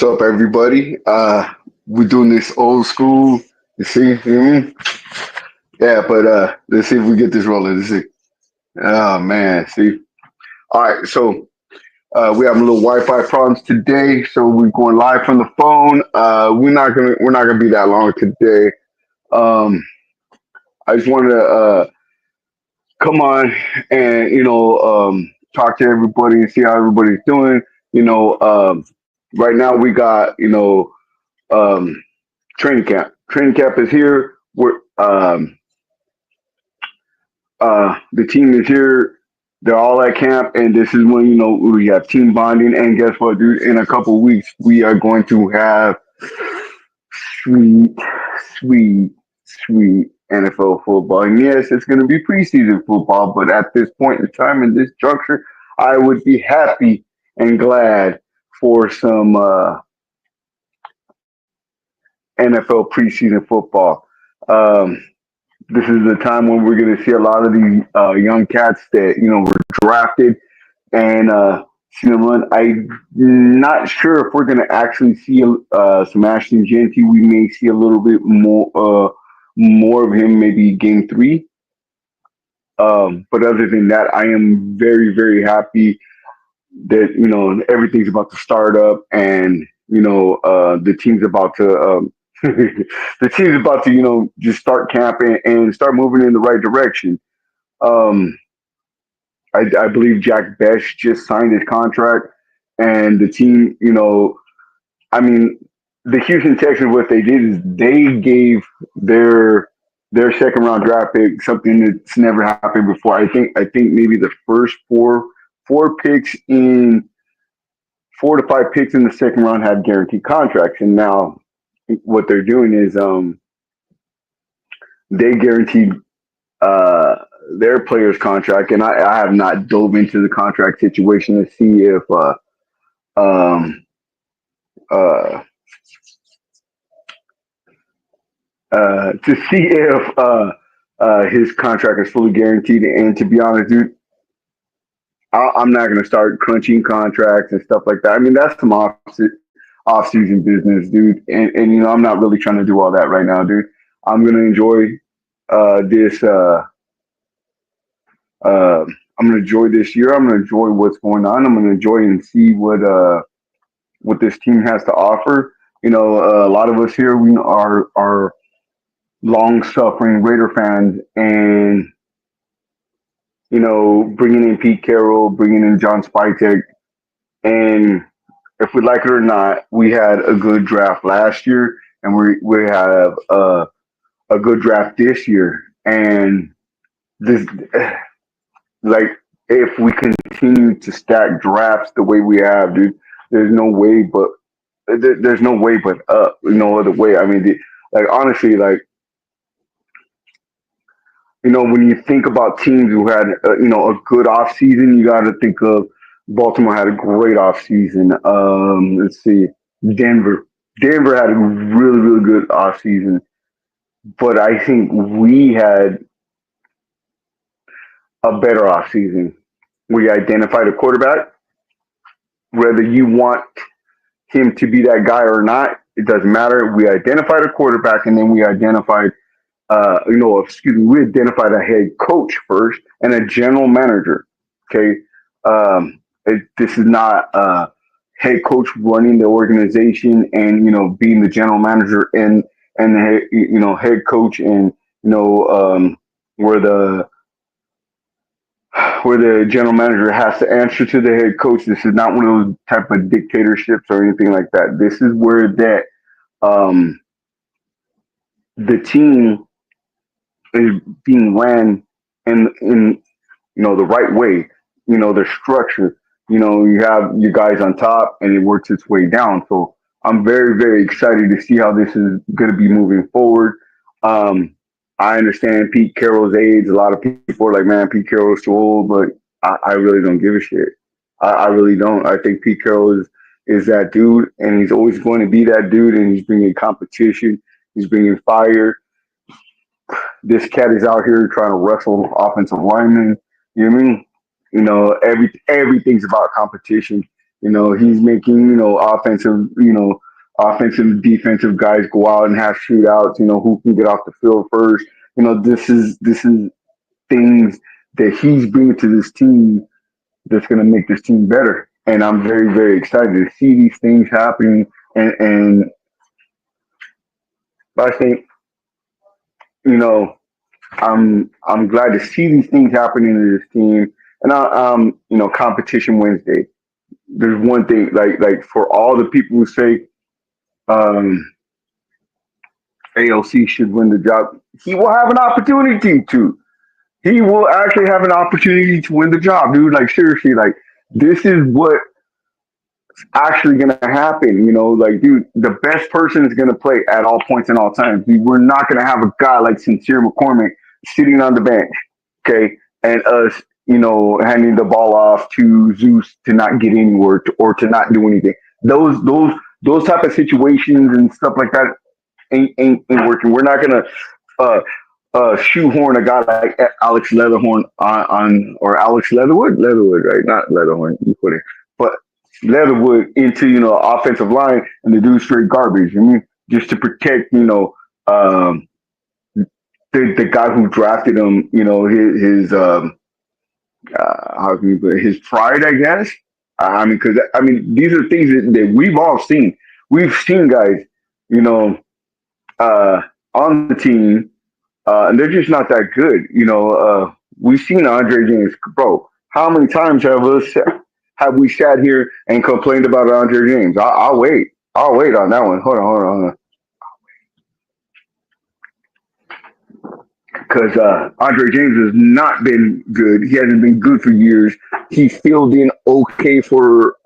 What's up, everybody? We're doing this old school. You see, you know what I mean? Yeah, but let's see if we get this rolling. Let's see. Oh man, see. All right, so we have a little Wi-Fi problems today, so we're going live from the phone. We're not gonna be that long today. Um, I just wanted to come on and talk to everybody and see how everybody's doing. You know, right now we got um, training camp. Training camp is here. The team is here. They're all at camp, and this is when we have team bonding. And guess what, dude? In a couple of weeks, we are going to have sweet, sweet, sweet NFL football. And yes, it's going to be preseason football, but at this point in time, in this juncture, I would be happy and glad for some NFL preseason football. Um, this is the time when we're going to see a lot of these young cats that were drafted and see them run. I'm not sure if we're going to actually see some Ashton Genty. We may see a little bit more of him maybe game three. But other than that, I am very very happy that everything's about to start up and the team's about to the team's about to just start camping and start moving in the right direction. Um, I believe Jack Best just signed his contract, and the team, I mean, the Houston Texans, what they did is they gave their their second round draft pick something that's never happened before. I think maybe the first four picks in 4 to 5 picks in the second round had guaranteed contracts, and now what they're doing is they guaranteed uh, their player's contract, and I have not dove into the contract situation to see if um, uh, to see if his contract is fully guaranteed. And to be honest, dude, I'm not going to start crunching contracts and stuff like that. I mean, that's some off season business, dude. And I'm not really trying to do all that right now, dude. I'm going to enjoy this. I'm going to enjoy this year. I'm going to enjoy what's going on. I'm going to enjoy and see what this team has to offer. A lot of us here we are long suffering Raider fans, and bringing in Pete Carroll, bringing in John Spytek, and if we like it or not, we had a good draft last year, and we have a good draft this year. And this, like, if we continue to stack drafts the way we have, dude, there's no way but there's no way but up. No other way. I mean, like honestly, like when you think about teams who had a good off season, you got to think of Baltimore had a great off season. Let's see, Denver. Denver had a really really good off season, but I think we had a better off season. We identified a quarterback. Whether you want him to be that guy or not, it doesn't matter. We identified a quarterback, and then we identified we identified a head coach first and a general manager. Okay. This is not a head coach running the organization and, being the general manager and the head coach and, you know, um, where the general manager has to answer to the head coach. This is not one of those type of dictatorships or anything like that. This is where um, the team is being ran in the right way. Their structure. You have your guys on top, and it works its way down. So I'm very very excited to see how this is going to be moving forward. Um, I understand Pete Carroll's age. A lot of people are like, "Man, Pete Carroll's too old," but I really don't give a shit. I really don't. I think Pete Carroll is that dude, and he's always going to be that dude. And he's bringing competition. He's bringing fire. This cat is out here trying to wrestle offensive linemen. You know what I mean? Everything's about competition. He's making, offensive and defensive guys go out and have shootouts, who can get off the field first. This is things that he's bringing to this team that's going to make this team better. And I'm very, very excited to see these things happening. And I think, you know, I'm glad to see these things happening to this team. And competition Wednesday. There's one thing, like for all the people who say um, AOC should win the job, he will have an opportunity to. He will actually have an opportunity to win the job, dude. Like seriously, like this is what actually going to happen. Like, dude, the best person is going to play at all points and all times. We're not going to have a guy like Sincere McCormick sitting on the bench, okay, and us, handing the ball off to Zeus to not get anywhere or to not do anything. Those type of situations and stuff like that ain't working. We're not going to uh, shoehorn a guy like Alex Leatherhorn on or Alex Leatherwood, right? Not Leatherhorn, you put it, but Leatherwood into offensive line and to do straight garbage. I mean, just to protect the guy who drafted him. His how can you put it? His pride, I guess. Because these are things that we've all seen. We've seen guys, you know, uh, on the team, and they're just not that good. We've seen Andre James, bro. How many times have we sat here and complained about Andre James? I'll wait. I'll wait on that one. Hold on. Because Andre James has not been good. He hasn't been good for years. He filled in okay for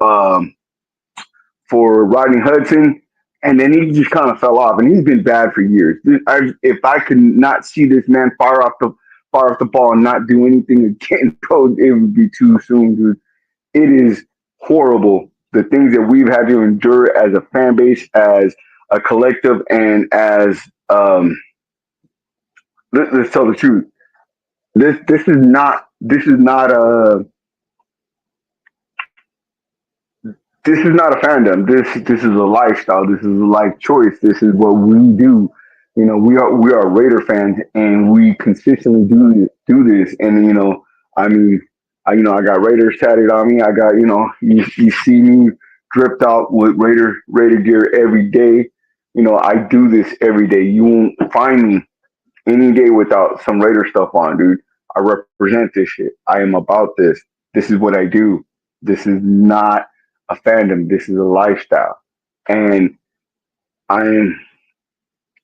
Rodney Hudson, and then he just kind of fell off. And he's been bad for years. If I could not see this man fire off the ball and not do anything again, bro, it would be too soon, dude. It is horrible the things that we've had to endure as a fan base, as a collective, and as let's tell the truth. This is not a fandom. This is a lifestyle. This is a life choice. This is what we do. We are Raider fans, and we consistently do this. And I mean, I got Raiders tatted on me. I got you see me dripped out with Raider gear every day. I do this every day. You won't find me any day without some Raider stuff on, dude. I represent this shit. I am about this. This is what I do. This is not a fandom. This is a lifestyle. And I'm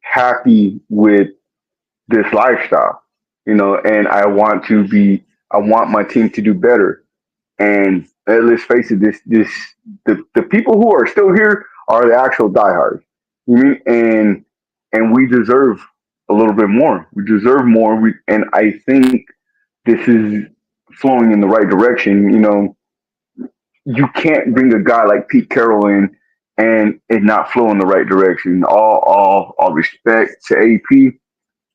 happy with this lifestyle, and I want my team to do better. And let's face it, the people who are still here are the actual diehards. You mean? And we deserve a little bit more. We deserve more. And I think this is flowing in the right direction. You can't bring a guy like Pete Carroll in and it not flow in the right direction. All respect to AP.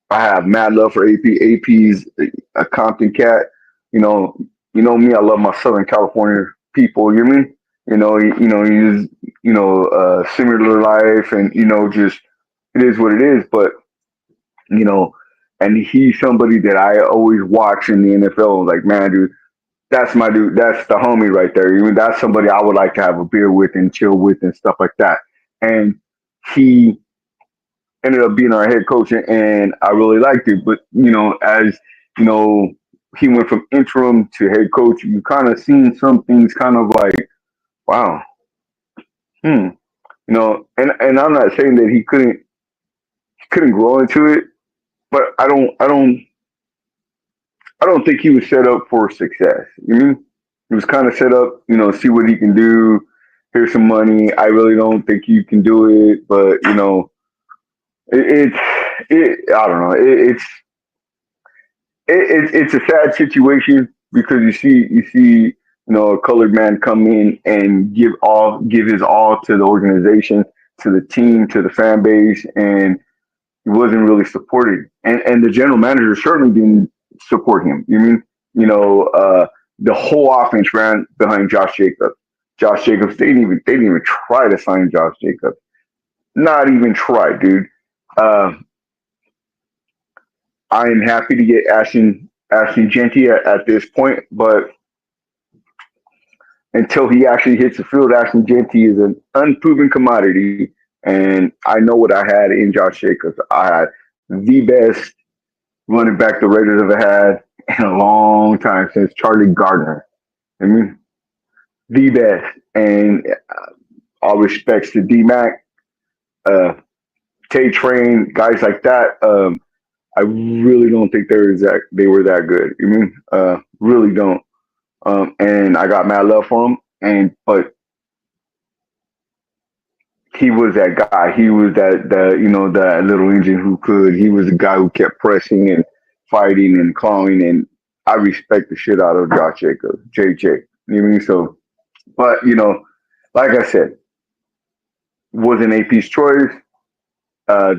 I have mad love for AP. AP's a Compton cat. Me. I love my Southern California people. You mean? He's similar life, and just it is what it is. But you know, and he's somebody that I always watch in the NFL. Like, man, dude, that's my dude. That's the homie right there. Even that's somebody I would like to have a beer with and chill with and stuff like that. And he ended up being our head coach, and I really liked it. But as you know, he went from interim to head coach. You kind of seen some things, kind of like, wow, hmm, And I'm not saying that he couldn't grow into it, but I don't think he was set up for success. You mean? He was kind of set up, see what he can do. Here's some money. I really don't think you can do it, but it's I don't know. It's a sad situation because you see a colored man come in and give his all to the organization, to the team, to the fan base, and he wasn't really supported. And the general manager certainly didn't support him. You mean the whole offense ran behind Josh Jacobs. Josh Jacobs. They didn't even try to sign Josh Jacobs. Not even try, dude. Uh, I am happy to get Ashton Genty at this point, but until he actually hits the field, Ashton Genty is an unproven commodity. And I know what I had in Josh Jacobs. I had the best running back the Raiders ever had in a long time since Charlie Gardner. I mean, the best. And all respects to D Mac, uh, K Train, guys like that. I really don't think they were that good. I mean, really don't. And I got mad love for him. And but he was that guy. He was that little engine who could. He was the guy who kept pressing and fighting and clawing. And I respect the shit out of Josh Jacobs, JJ. You know what I mean? So, but like I said, wasn't AP's choice.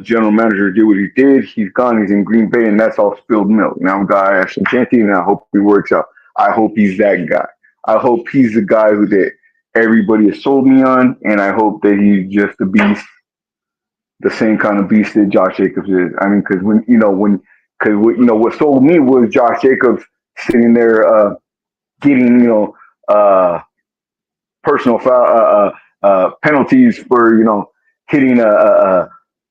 General manager did what he did. He's gone. He's in Green Bay, and that's all spilled milk. Now I'm guy Ashton Chanty, and I hope he works out. I hope he's that guy. I hope he's the guy who that everybody has sold me on, and I hope that he's just a beast, the same kind of beast that Josh Jacobs is. I mean, because what sold me was Josh Jacobs sitting there getting uh, personal foul penalties for hitting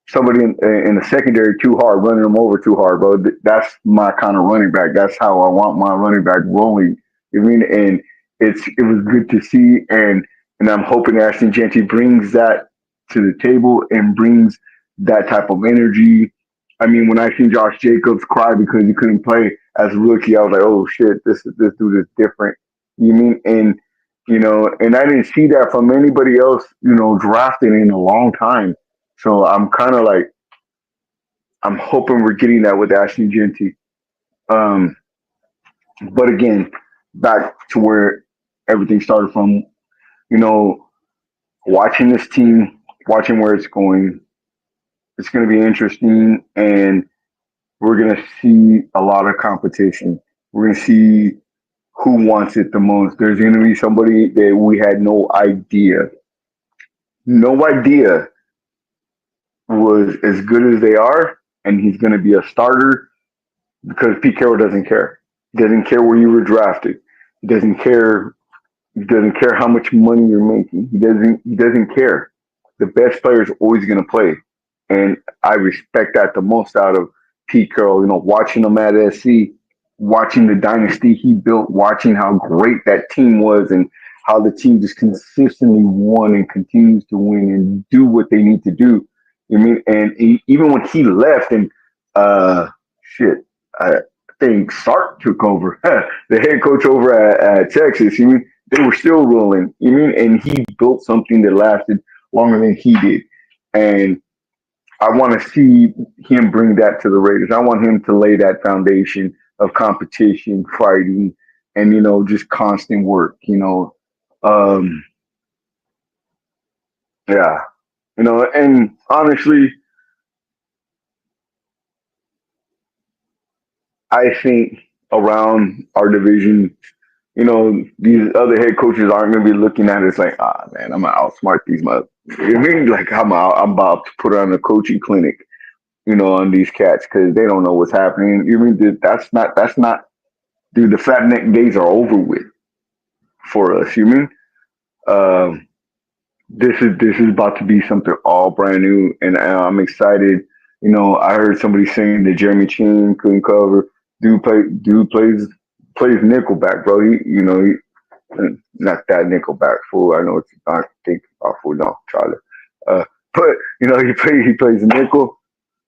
somebody in the secondary too hard, running them over too hard, bro. That's my kind of running back. That's how I want my running back rolling. I mean, and it was good to see, and I'm hoping Ashton Genty brings that to the table and brings that type of energy. I mean, when I seen Josh Jacobs cry because he couldn't play as a rookie, I was like, oh shit, this dude is different. You mean and I didn't see that from anybody else, drafted in a long time. So I'm kind of like I'm hoping we're getting that with Ashton Genty. Um, but again, back to where everything started from. You know, watching this team, watching where it's going, it's going to be interesting, and we're going to see a lot of competition. We're going to see who wants it the most. There's going to be somebody that we had no idea was as good as they are, and he's going to be a starter because Pete Carroll doesn't care. He doesn't care where you were drafted. He doesn't care. He doesn't care how much money you're making. He doesn't care. The best player is always going to play, and I respect that the most out of Pete Carroll. Watching him at SC, watching the dynasty he built, watching how great that team was, and how the team just consistently won and continues to win and do what they need to do. I mean, and even when he left, and shit, I think Sark took over, the head coach over at Texas. You mean they were still rolling. You mean, and he built something that lasted longer than he did, and I want to see him bring that to the Raiders. I want him to lay that foundation of competition, fighting, and just constant work. Um, yeah, and honestly, I think around our division, these other head coaches aren't going to be looking at it as like, ah, man, I'm gonna outsmart these mother. You mean like I'm about to put on a coaching clinic, on these cats because they don't know what's happening. You mean that's not, dude? The fat neck days are over with for us. You mean um, this is about to be something all brand new, and I'm excited. I heard somebody saying that Jeremy Chin couldn't cover. Dude plays nickelback, bro. Not that nickelback fool. I know what you're not thinking about, fool. No, Charlie. But he plays nickel.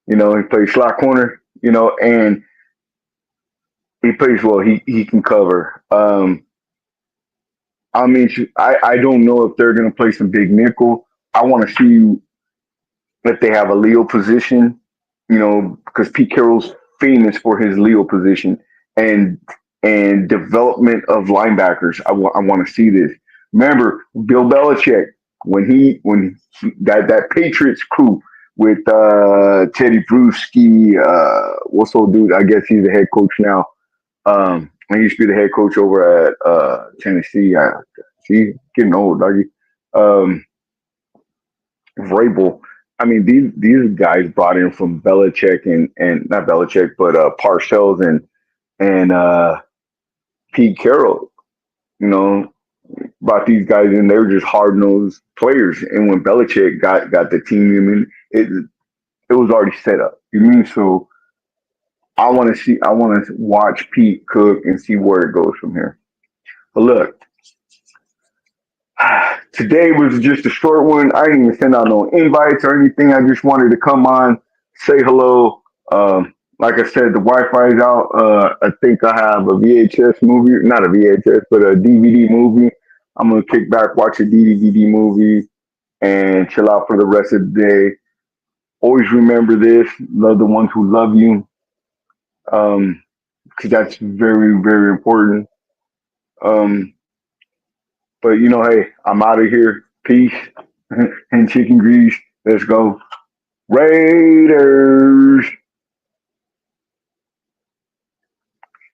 He plays slot corner. And he plays well. He can cover. I mean, I don't know if they're gonna play some big nickel. I want to see if they have a Leo position. Because Pete Carroll's famous for his Leo position and development of linebackers. I want to see this. Remember Bill Belichick when he that Patriots crew with Teddy Bruschi, what's old dude? I guess he's the head coach now. He used to be the head coach over at Tennessee. See, getting old, doggy. Um, Vrabel. I mean, these guys brought in from Belichick and not Belichick, but Parcells and Pete Carroll. You know, brought these guys in. They were just hard nosed players. And when Belichick got the team, I mean, it was already set up. You mean so? I want to see. I want to watch Pete cook and see where it goes from here. But look, today was just a short one. I didn't even send out no invites or anything. I just wanted to come on, say hello. Like I said, the Wi-Fi is out. I think I have a VHS movie, not a VHS, but a DVD movie. I'm gonna kick back, watch a DVD movie, and chill out for the rest of the day. Always remember this: love the ones who love you, because that's very, very important. Um, but hey, I'm out of here. Peace and chicken grease. Let's go. Raiders.